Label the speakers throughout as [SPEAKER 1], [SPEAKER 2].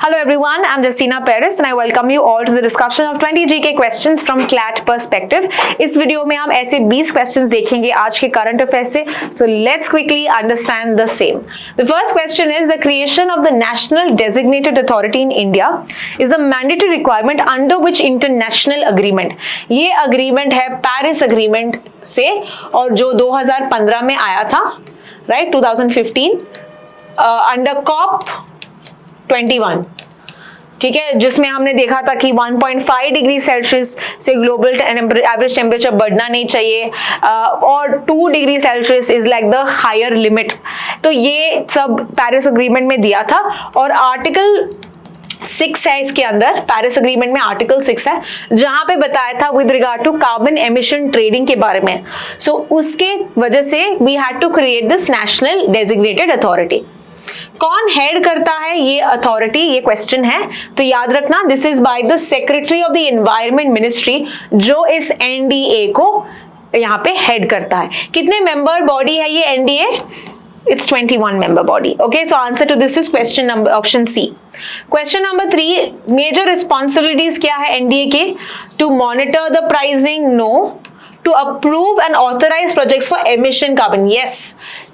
[SPEAKER 1] Hello everyone, I'm Justina Paris and I welcome you all to the discussion of 20 GK questions from CLAT perspective. इस video में हम ऐसे 20 questions देखेंगे आज के current affairs से. So let's quickly understand the same. The first question is the creation of the National Designated Authority in India is a mandatory requirement under which international agreement. ये agreement है Paris Agreement से और जो 2015 में आया था, right? 2015 under COP 21, ठीक है, जिसमें हमने देखा था कि 1.5 डिग्री सेल्सियस से ग्लोबल एवरेज टेम्परेचर बढ़ना नहीं चाहिए और 2 degree Celsius is like the higher limit. तो ये सब पेरिस अग्रीमेंट में दिया था और आर्टिकल 6 है इसके अंदर. पेरिस अग्रीमेंट में आर्टिकल 6 है जहां पे बताया था with regard to carbon emission trading के बारे में. सो उसके वजह से we had to create this national designated authority. कौन हेड करता है ये अथॉरिटी, ये क्वेश्चन है, तो याद रखना this is by the secretary of the environment ministry जो इस एनडीए को यहाँ पे हेड करता है. कितने मेंबर बॉडी है ये NDA? It's 21 member body. Okay, so answer to this is question number option C. Question number 3, major responsibilities क्या है एनडीए के? To monitor the pricing, no. To approve and authorize projects for emission carbon, yes.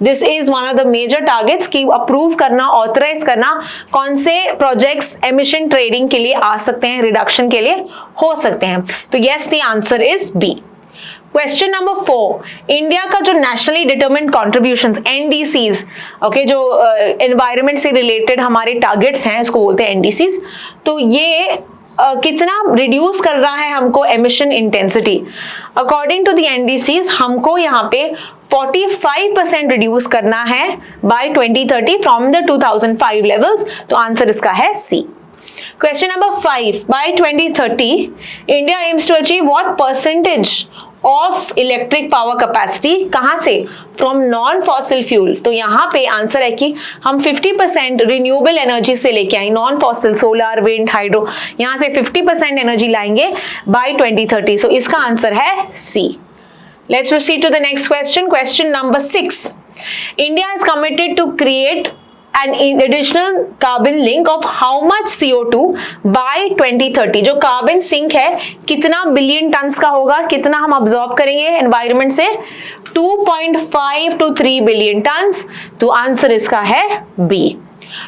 [SPEAKER 1] This is one of the major targets कि approve करना, authorize करना, कौन से projects emission trading के लिए आ सकते हैं, reduction के लिए हो सकते हैं. तो yes, the answer is B. Question number 4, India का जो nationally determined contributions NDCs, okay, जो एनवायरमेंट से रिलेटेड हमारे टारगेट्स हैं उसको बोलते हैं NDCs. तो ये कितना रिड्यूस कर रहा है हमको emission intensity? According to the NDCs हमको यहाँ पे 45% रिड्यूस करना है बाय 2030 फ्रॉम द 2005 लेवल्स. तो आंसर इसका है C. Question number 5, by 2030 India aims to achieve what percentage of electric power capacity? कहाँ से? From non-fossil fuel. तो यहाँ पे आंसर है कि हम 50% रिन्यूएबल एनर्जी से लेके आए, non fossil, solar, wind, hydro, यहाँ से 50% एनर्जी लाएंगे बाय 2030. सो इसका आंसर है C. Let's proceed to the next question. Question number 6. India is committed to create an additional carbon link of how much CO2 by 2030. जो carbon sink है कितना billion turns का होगा, कितना हम अब्सॉर्ब करेंगे एनवायरनमेंट से? 2.5 to 3 बिलियन टन्स. तो आंसर इसका है B.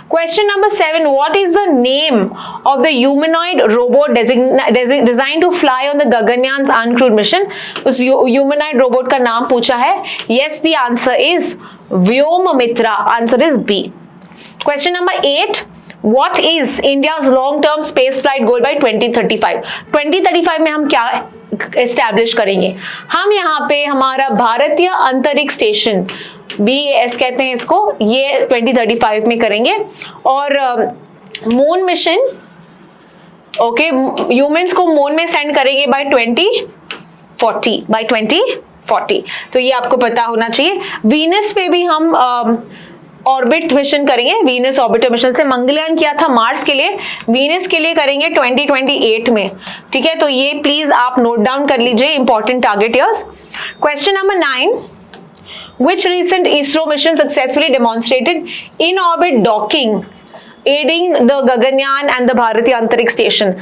[SPEAKER 1] Question number 7, what is the name of the humanoid robot designed to fly on the Gaganyaan's uncrewed mission? उस humanoid robot का नाम पूछा है. Yes, the answer is Vyomamitra. Answer is B. Question number 8, what is India's long-term space flight goal by 2035? 2035 में हम क्या establish करेंगे? हम यहाँ पे हमारा भारतीय अंतरिक्ष स्टेशन BAS कहते हैं इसको, ये 2035 में करेंगे. और मून मिशन, ओके, ह्यूमंस को मून में सेंड करेंगे बाय 2040. तो ये आपको पता होना चाहिए. वीनस पे भी हम ऑर्बिट मिशन करेंगे. वीनस ऑर्बिटर मिशन से मंगलयान किया था मार्स के लिए, वीनस के लिए करेंगे 2028 में. ठीक है, तो ये प्लीज आप नोट डाउन कर लीजिए, important target years. Question number 9, which recent ISRO mission successfully demonstrated in-orbit docking aiding the Gaganyaan and the भारतीय अंतरिक्ष स्टेशन?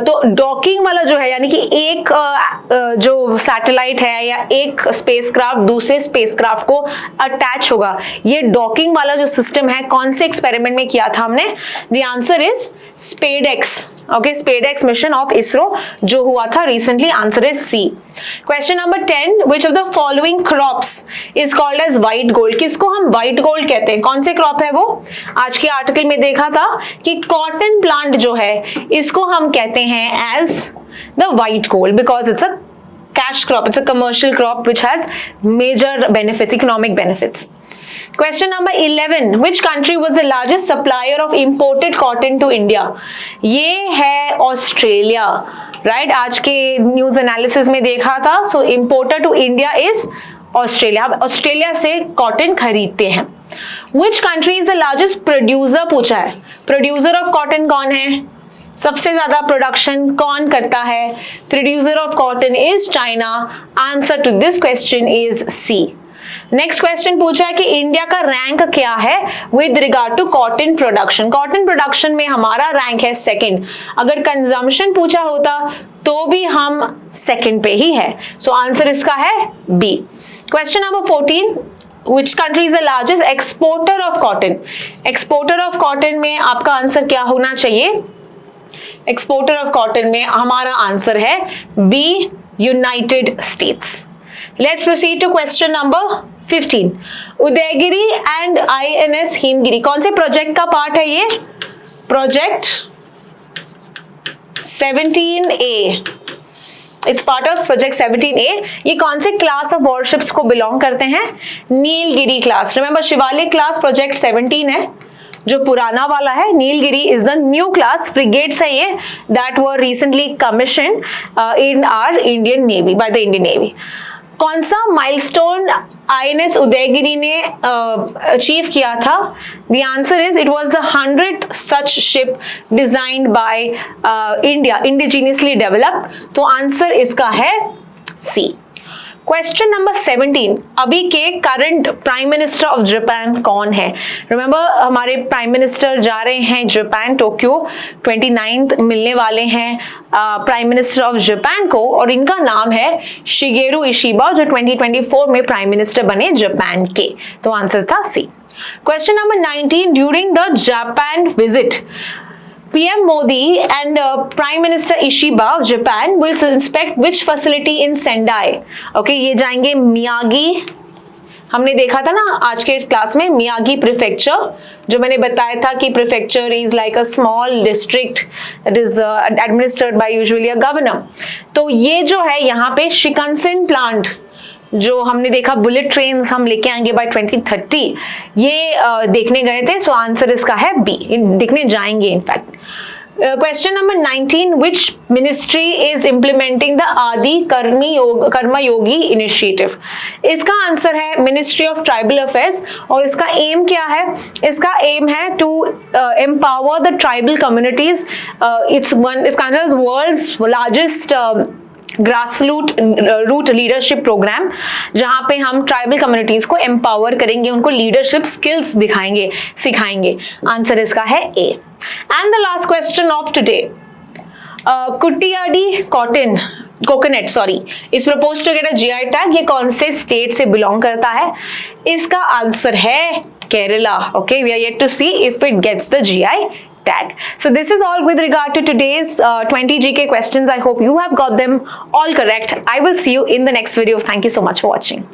[SPEAKER 1] तो डॉकिंग वाला जो है यानी कि एक जो सैटेलाइट है या एक स्पेसक्राफ्ट दूसरे स्पेसक्राफ्ट को अटैच होगा, ये डॉकिंग वाला जो सिस्टम है कौन से एक्सपेरिमेंट में किया था हमने? The answer is SpaDeX. Okay, SpaDeX mission of ISRO जो हुआ था recently. Answer is C. Question number 10, which of the following crops is called as white gold? किसको हम व्हाइट गोल्ड कहते हैं? कौन से क्रॉप है वो? आज के आर्टिकल में देखा था कि कॉटन प्लांट जो है इसको हम कहते हैं as the white gold because it's a cash crop, it's a commercial crop which has major benefits, economic benefits. Question number 11, which country was the largest supplier of imported cotton to India? ये है Australia, right? आज के news analysis में देखा था. So importer to India is Australia. Australia से cotton खरीदते हैं. Which country is the largest producer पूछा है. प्रोड्यूसर ऑफ कॉटन कौन है? सबसे ज्यादा प्रोडक्शन कौन करता है? Producer of cotton is China. Answer to this question is C. Next question पूछा है कि इंडिया का रैंक क्या है with regard to cotton production. Cotton production में हमारा रैंक है सेकंड। अगर कंजम्पशन पूछा होता तो भी हम सेकंड पे ही है। सो आंसर इसका है B. Question number 14, Which country is the largest exporter of cotton? Exporter of cotton में आपका आंसर क्या होना चाहिए? Exporter of cotton में हमारा आंसर है B, United States. Let's proceed to question number 15. Udayagiri and INS Himgiri कौन से प्रोजेक्ट का पार्ट है ये? Project 17A. It's part of project 17A। ये कौन से क्लास ऑफ वॉरशिप्स को बिलोंग करते हैं? Nilgiri class. Remember Shivalik class project 17 है जो पुराना वाला है। Nilgiri is the new class, frigates है ये that were recently commission in our Indian Navy by the Indian Navy. कौन सा माइलस्टोन INS उदयगिरी ने अचीव किया था? The answer is it was the 100th such ship designed by India, indigenously developed। तो answer इसका है C। क्वेश्चन नंबर 17, अभी के current prime minister of Japan कौन है? रिमेंबर हमारे प्राइम मिनिस्टर जा रहे हैं जापान, टोक्यो 29th मिलने वाले हैं प्राइम मिनिस्टर ऑफ जापान को, और इनका नाम है शिगेरू इशिबा जो 2024 में प्राइम मिनिस्टर बने जापान के। तो आंसर था C. Question number 19, during the Japan visit PM Modi and Prime Minister Ishiba of Japan will inspect which facility in Sendai? Okay, ये जाएंगे मियागी। हमने देखा था ना आज के क्लास में मियागी प्रीफेक्चर, जो मैंने बताया था कि prefecture is like a small district that is administered by usually a governor. तो ये जो है यहाँ पे शिकनसेन प्लांट जो हमने देखा, बुलेट ट्रेन हम लेके आएंगे बाय 2030, ये देखने गए थे। सो आंसर इसका है बी, देखने जाएंगे in fact. Question number 19, which ministry is implementing the Adi Karmayogi initiative? इसका आंसर है मिनिस्ट्री ऑफ ट्राइबल अफेयर्स। और इसका एम क्या है? इसका एम है to empower the tribal communities. इसका answer is world's largest root leadership program, जहां पे हम ट्राइबल कम्युनिटीज को एम्पावर करेंगे, उनको लीडरशिप स्किल्स दिखाएंगे, सिखाएंगे। आंसर इसका है A. And the last question of today, Kuttiyadi cotton coconut is proposed to get a GI tag. ये कौन से स्टेट से बिलोंग करता है? इसका आंसर है Kerala. Okay, we are yet to see if it gets the GI tag. So this is all with regard to today's 20 GK questions. I hope you have got them all correct. I will see you in the next video. Thank you so much for watching.